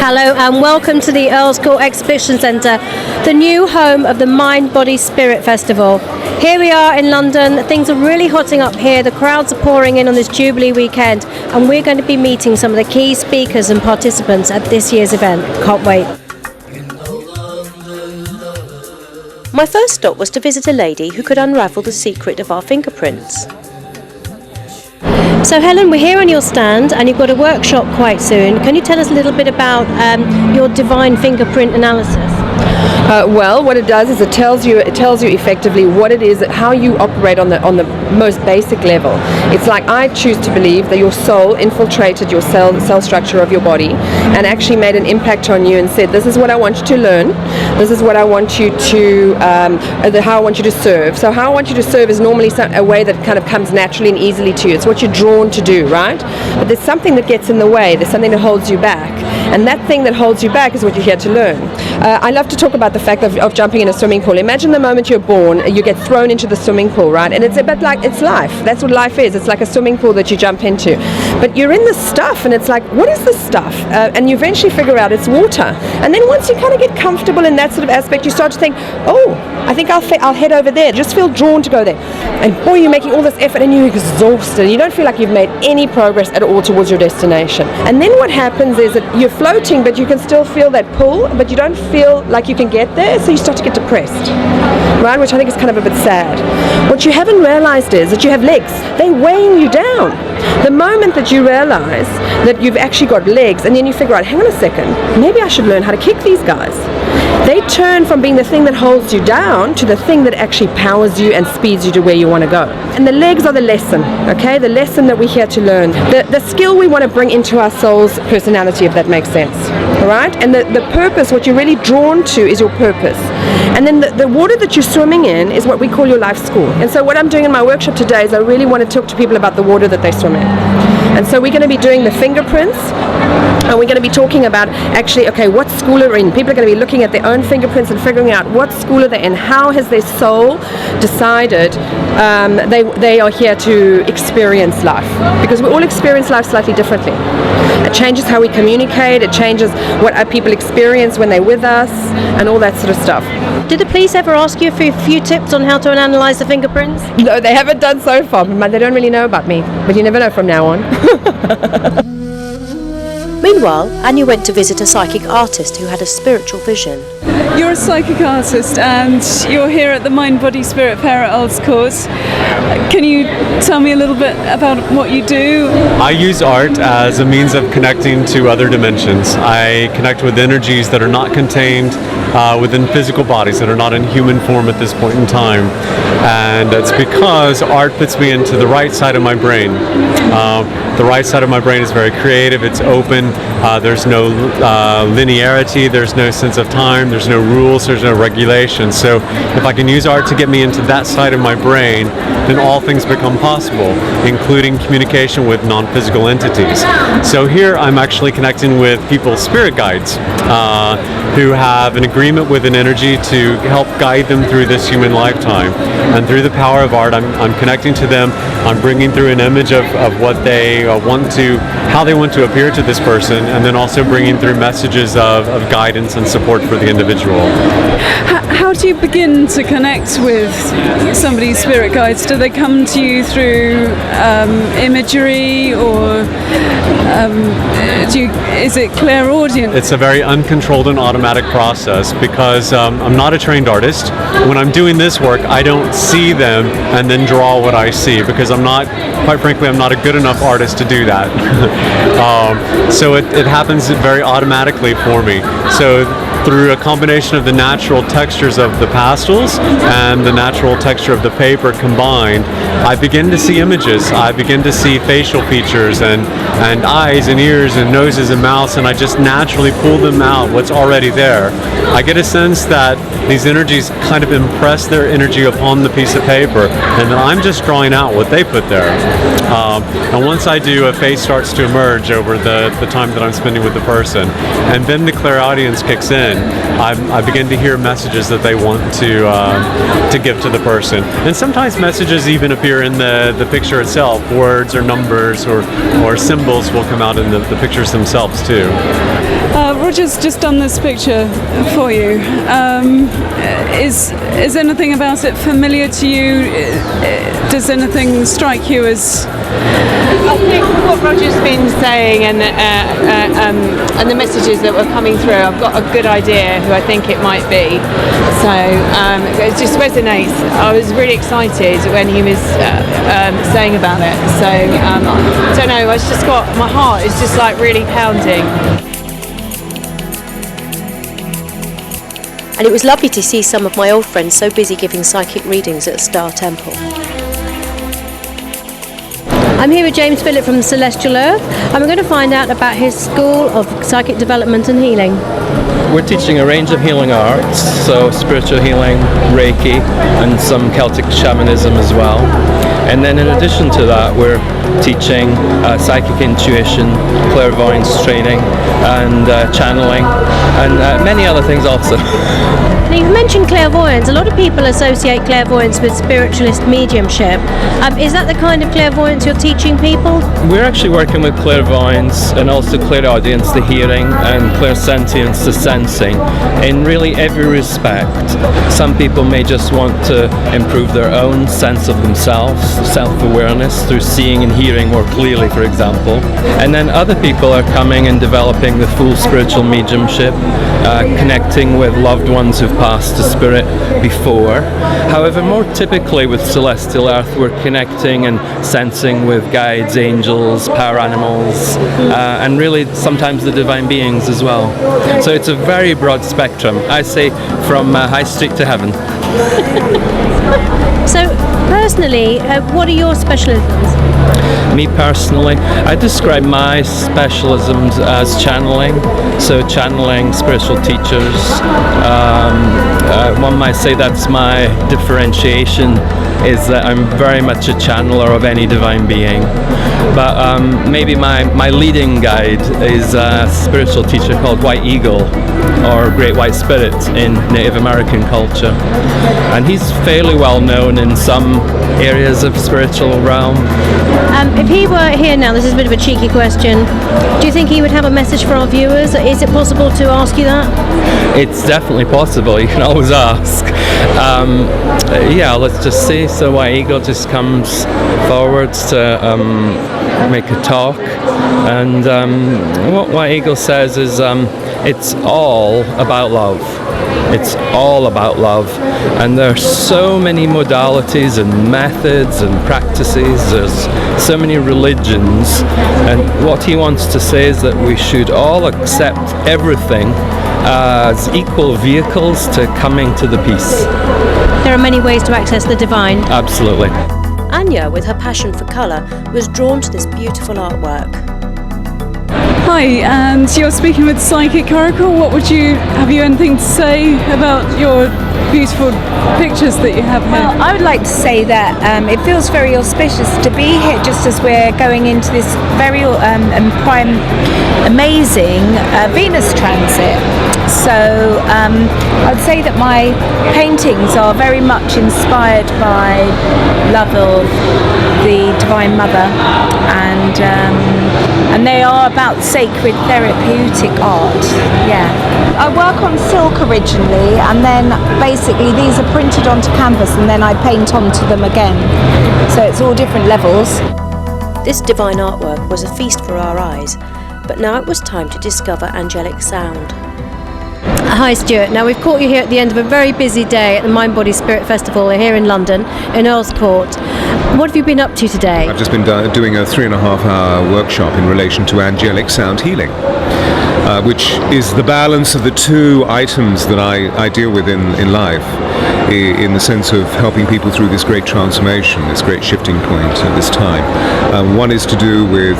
Hello and welcome to the Earls Court Exhibition Centre, the new home of the Mind, Body, Spirit Festival. Here we are in London. Things are really hotting up here. The crowds are pouring in on this Jubilee weekend, and we're going to be meeting some of the key speakers and participants at this year's event. Can't wait. My first stop was to visit a lady who could unravel the secret of our fingerprints. So Helen, we're here on your stand and you've got a workshop quite soon. Can you tell us a little bit about your divine fingerprint analysis? Well, what it does is it tells you effectively what it is, how you operate on the most basic level. It's like I choose to believe that your soul infiltrated your cell structure of your body and actually made an impact on you and said, this is what I want you to learn, this is what I want you to, how I want you to serve. So how I want you to serve is normally a way that kind of comes naturally and easily to you. It's what you're drawn to do, right? But there's something that gets in the way, there's something that holds you back. And that thing that holds you back is what you're here to learn. I love to talk about the fact of jumping in a swimming pool. Imagine the moment you're born, you get thrown into the swimming pool, right? And it's a bit like, it's life. That's what life is. It's like a swimming pool that you jump into. But you're in this stuff and it's like, what is this stuff? And you eventually figure out it's water. And then once you kind of get comfortable in that sort of aspect, you start to think, oh, I think I'll head over there. Just feel drawn to go there. And boy, you're making all this effort and you're exhausted. You don't feel like you've made any progress at all towards your destination. And then what happens is that you're floating, but you can still feel that pull, but you don't feel like you can get there, so you start to get depressed, right? Which I think is kind of a bit sad. What you haven't realized is that you have legs. They're weighing you down. The moment that you realize that you've actually got legs, and then you figure out, hang on a second, maybe I should learn how to kick these guys. They turn from being the thing that holds you down to the thing that actually powers you and speeds you to where you want to go. And the legs are the lesson, okay? The lesson that we're here to learn. The skill we want to bring into our soul's personality, if that makes sense, all right? And the purpose, what you're really drawn to is your purpose. And then the water that you're swimming in is what we call your life school. And so what I'm doing in my workshop today is I really want to talk to people about the water that they swim in. And so we're going to be doing the fingerprints, and we're going to be talking about actually, okay, what school are in? People are going to be looking at their own fingerprints and figuring out what school are they in, how has their soul decided they are here to experience life. Because we all experience life slightly differently. It changes how we communicate, it changes what our people experience when they're with us, and all that sort of stuff. Did the police ever ask you for a few tips on how to analyse the fingerprints? No, they haven't done so far, but they don't really know about me. But you never know from now on. Meanwhile, Anya went to visit a psychic artist who had a spiritual vision. You're a psychic artist and you're here at the Mind, Body, Spirit Fair at Earls Court. Can you tell me a little bit about what you do? I use art as a means of connecting to other dimensions. I connect with energies that are not contained within physical bodies, that are not in human form at this point in time. And it's because art puts me into the right side of my brain. The right side of my brain is very creative, it's open, there's no linearity, there's no sense of time, there's no rules, there's no regulations. So if I can use art to get me into that side of my brain, then all things become possible, including communication with non-physical entities. So here I'm actually connecting with people's spirit guides who have an agreement with an energy to help guide them through this human lifetime. And through the power of art, I'm connecting to them, I'm bringing through an image of what they want to, how they want to appear to this person, and then also bringing through messages of guidance and support for the individual. How do you begin to connect with somebody's spirit guides? Do they come to you through imagery, or is it clairaudient? It's a very uncontrolled and automatic process because I'm not a trained artist. When I'm doing this work, I don't see them and then draw what I see because I'm not, quite frankly, I'm not a good enough artist to do that. So it happens very automatically for me. So through a combination of the natural textures of the pastels and the natural texture of the paper combined, I begin to see images. I begin to see facial features and eyes and ears and noses and mouths, and I just naturally pull them out, what's already there. I get a sense that these energies kind of impress their energy upon the piece of paper, and then I'm just drawing out what they put there. And once I do, a face starts to emerge over the time that I'm spending with the person, and then the clairaudience kicks in. I begin to hear messages that they want to give to the person, and sometimes messages even appear in the picture itself. Words or numbers or symbols will come out in the pictures themselves too. Roger's just done this picture for you. Is anything about it familiar to you? Does anything strike you as... I think what Roger's been saying and the messages that were coming through, I've got a good idea who I think it might be. So it just resonates. I was really excited when he was saying about it. So I don't know, it's just got, my heart is just like really pounding. And it was lovely to see some of my old friends so busy giving psychic readings at Star Temple. I'm here with James Phillip from Celestial Earth, and we're going to find out about his School of Psychic Development and Healing. We're teaching a range of healing arts, so spiritual healing, Reiki, and some Celtic shamanism as well. And then in addition to that, we're teaching psychic intuition, clairvoyance training, and channeling, and many other things also. Now, you've mentioned clairvoyance. A lot of people associate clairvoyance with spiritualist mediumship. Is that the kind of clairvoyance you're teaching people? We're actually working with clairvoyance and also clairaudience, the hearing, and clairsentience, the sensing, in really every respect. Some people may just want to improve their own sense of themselves, self-awareness, through seeing and hearing more clearly, for example. And then other people are coming and developing the full spiritual mediumship, connecting with loved ones who've passed to spirit before. However, more typically with Celestial Earth, we're connecting and sensing with guides, angels, power animals, and really sometimes the divine beings as well. So it's a very broad spectrum. I say from High Street to heaven. So, personally, what are your specialisms? Me personally, I describe my specialisms as channeling. So channeling spiritual teachers. One might say that's my differentiation, is that I'm very much a channeler of any divine being. But maybe my leading guide is a spiritual teacher called White Eagle, or Great White Spirit in Native American culture. And he's fairly well known in some areas of spiritual realm. If he were here now, this is a bit of a cheeky question, do you think he would have a message for our viewers? Is it possible to ask you that? It's definitely possible, you can always ask. Yeah, let's just see. So White Eagle just comes forwards to make a talk, and what White Eagle says is it's all about love. It's all about love, and there are so many modalities and methods and practices. There's so many religions, and what he wants to say is that we should all accept everything as equal vehicles to coming to the peace. There are many ways to access the divine. Absolutely. Anya, with her passion for colour, was drawn to this beautiful artwork. Hi, and you're speaking with Psychic Oracle. Have you anything to say about your beautiful pictures that you have here? Well, I would like to say that it feels very auspicious to be here just as we're going into this very amazing Venus transit. So I'd say that my paintings are very much inspired by love of the Divine Mother, and they are about sacred therapeutic art. Yeah, I work on silk originally, and then basically these are printed onto canvas, and then I paint onto them again. So it's all different levels. This divine artwork was a feast for our eyes, but now it was time to discover angelic sound. Hi Stuart, now we've caught you here at the end of a very busy day at the Mind Body Spirit Festival here in London, in Earls Court. What have you been up to today? I've just been doing a 3.5-hour workshop in relation to angelic sound healing, which is the balance of the two items that I deal with in life, in the sense of helping people through this great transformation, this great shifting point at this time. One is to do with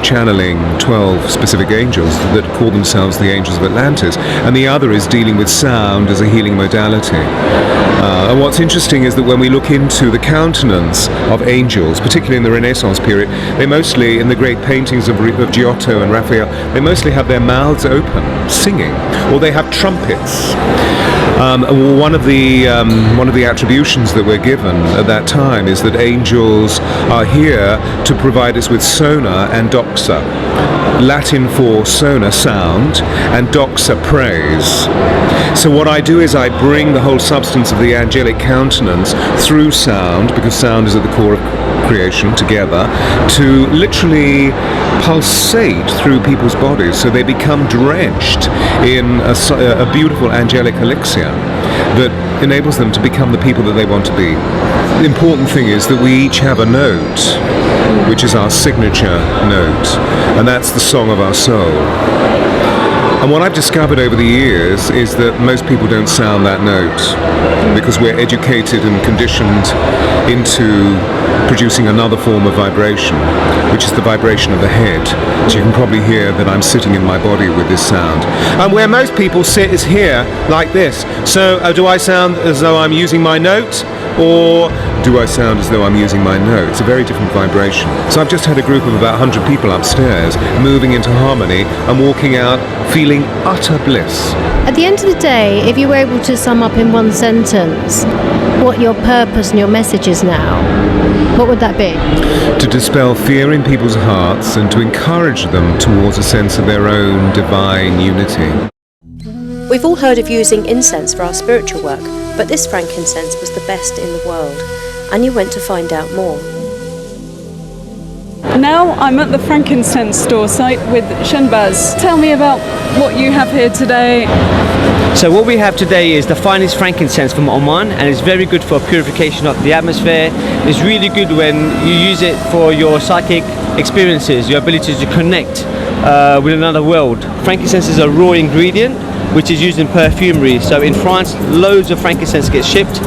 channeling 12 specific angels that call themselves the Angels of Atlantis, and the other is dealing with sound as a healing modality. And what's interesting is that when we look into the countenance of angels, particularly in the Renaissance period, they mostly, in the great paintings of Giotto and Raphael, they mostly have their mouths open, singing, or they have trumpets. One of the attributions that we're given at that time is that angels are here to provide us with sonar and doxa. Latin for sona, sound, and doxa, praise. So what I do is I bring the whole substance of the angelic countenance through sound, because sound is at the core of creation, together, to literally pulsate through people's bodies so they become drenched in a beautiful angelic elixir that enables them to become the people that they want to be. The important thing is that we each have a note, which is our signature note, and that's the song of our soul. And what I've discovered over the years is that most people don't sound that note because we're educated and conditioned into producing another form of vibration, which is the vibration of the head. So you can probably hear that I'm sitting in my body with this sound. And where most people sit is here, like this. So do I sound as though I'm using my note, or do I sound as though I'm using my note? It's a very different vibration. So I've just had a group of about 100 people upstairs moving into harmony and walking out feeling utter bliss. At the end of the day, if you were able to sum up in one sentence what your purpose and your message is now, what would that be? To dispel fear in people's hearts and to encourage them towards a sense of their own divine unity. We've all heard of using incense for our spiritual work, but this frankincense was the best in the world. Anya went to find out more. Now I'm at the frankincense store site with Shenbaz. Tell me about what you have here today. So what we have today is the finest frankincense from Oman, and it's very good for purification of the atmosphere. It's really good when you use it for your psychic experiences, your ability to connect with another world. Frankincense is a raw ingredient which is used in perfumery. So in France, loads of frankincense gets shipped.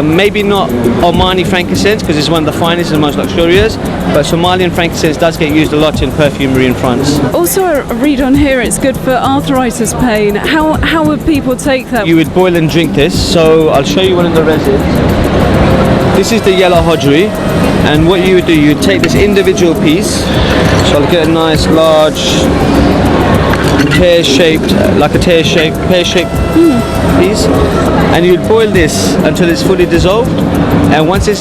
Maybe not Omani frankincense because it's one of the finest and most luxurious, but Somalian frankincense does get used a lot in perfumery in France. Also, I read on here it's good for arthritis pain. How would people take that? You would boil and drink this. So I'll show you one of the resins. This is the yellow hodgery, and what you would do, you would take this individual piece. So I'll get a nice large pear-shaped piece, and you would boil this until it's fully dissolved, and once it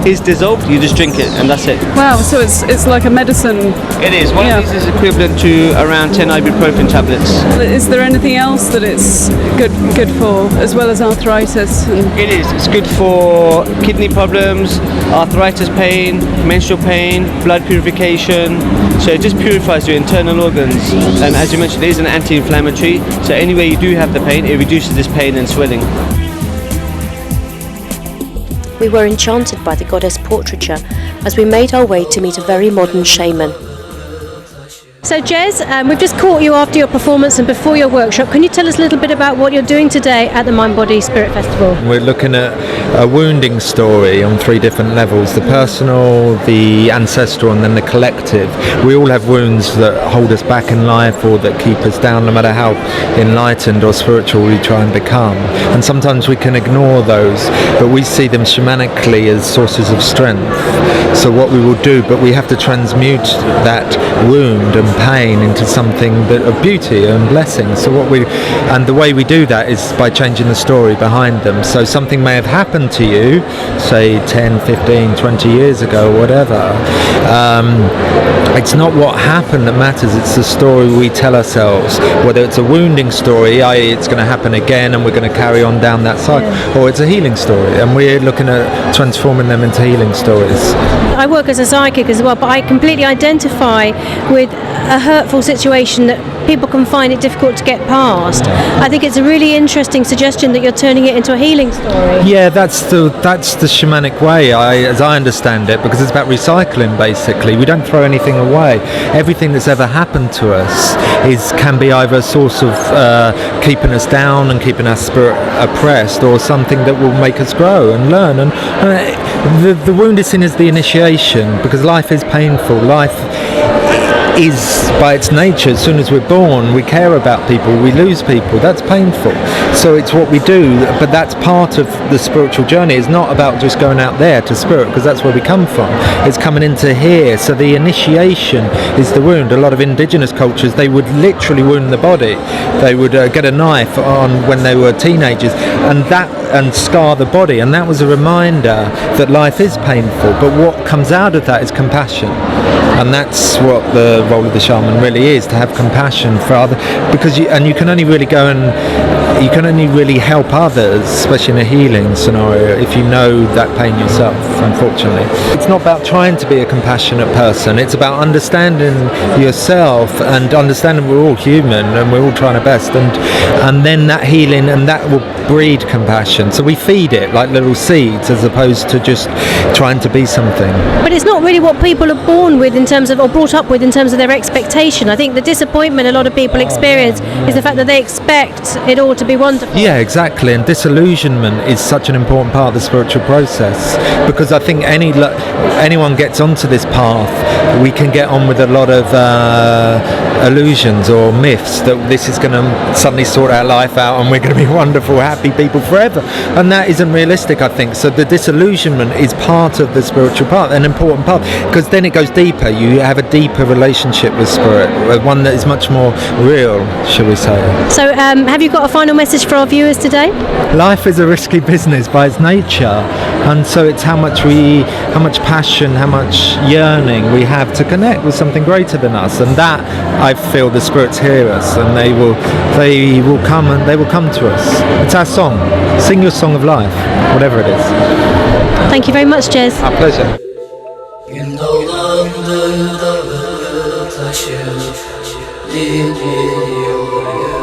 is dissolved, you just drink it, and that's it. Wow, so it's like a medicine. It is. One of these is equivalent to around 10 ibuprofen tablets. Is there anything else that it's good for, as well as arthritis? It is. It's good for kidney problems, arthritis pain, menstrual pain, blood purification. So it just purifies your internal organs. And as you mentioned, it is an anti-inflammatory. So anywhere you do have the pain, it reduces this pain and swelling. We were enchanted by the goddess portraiture as we made our way to meet a very modern shaman. So Jez, we've just caught you after your performance and before your workshop. Can you tell us a little bit about what you're doing today at the Mind Body Spirit Festival? We're looking at a wounding story on 3 different levels: the personal, the ancestral, and then the collective. We all have wounds that hold us back in life or that keep us down, no matter how enlightened or spiritual we try and become. And sometimes we can ignore those, but we see them shamanically as sources of strength. So what we will do, but we have to transmute that wound and pain into something of beauty and blessing. So the way we do that is by changing the story behind them. So something may have happened to you, say 10, 15, 20 years ago, whatever. It's not what happened that matters, it's the story we tell ourselves. Whether it's a wounding story, i.e. it's going to happen again and we're going to carry on down that cycle, or it's a healing story, and we're looking at transforming them into healing stories. I work as a psychic as well, but I completely identify with a hurtful situation that people can find it difficult to get past. I think it's a really interesting suggestion that you're turning it into a healing story. Yeah, that's the shamanic way, as I understand it, because it's about recycling. Basically, we don't throw anything away. Everything that's ever happened to us can be either a source of keeping us down and keeping our spirit oppressed, or something that will make us grow and learn. And the wound is seen as the initiation, because life is painful. Life is, by its nature, as soon as we're born, we care about people, we lose people, that's painful. So it's what we do, but that's part of the spiritual journey. It's not about just going out there to spirit, because that's where we come from. It's coming into here. So the initiation is the wound. A lot of indigenous cultures, they would literally wound the body. They would get a knife on when they were teenagers and scar the body, and that was a reminder that life is painful, but what comes out of that is compassion. And that's what the role of the shaman really is, to have compassion for other, because you can only really go and you can only really help others, especially in a healing scenario, if you know that pain yourself, unfortunately. It's not about trying to be a compassionate person, it's about understanding yourself and understanding we're all human and we're all trying our best, and then that healing, and that will breed compassion. So we feed it like little seeds as opposed to just trying to be something. But it's not really what people are born with in terms of, or brought up with in terms of their expectation. I think the disappointment a lot of people experience is the fact that they expect it all to be wonderful. Yeah, exactly. And disillusionment is such an important part of the spiritual process, because I think anyone gets onto this path, we can get on with a lot of illusions or myths that this is going to suddenly sort our life out and we're going to be wonderful, happy people forever, and that isn't realistic, I think. So the disillusionment is part of the spiritual part, an important part, because then it goes deeper. You have a deeper relationship with spirit, one that is much more real, shall we say. So have you got a final message for our viewers today? Life is a risky business by its nature, and so it's how much passion, how much yearning we have to connect with something greater than us, and that I feel the spirits hear us, and they will come to us. It's our song. Sing your song of life, whatever it is. Thank you very much, Jez. Our pleasure. Gün dolandı dağı taşı, dil yol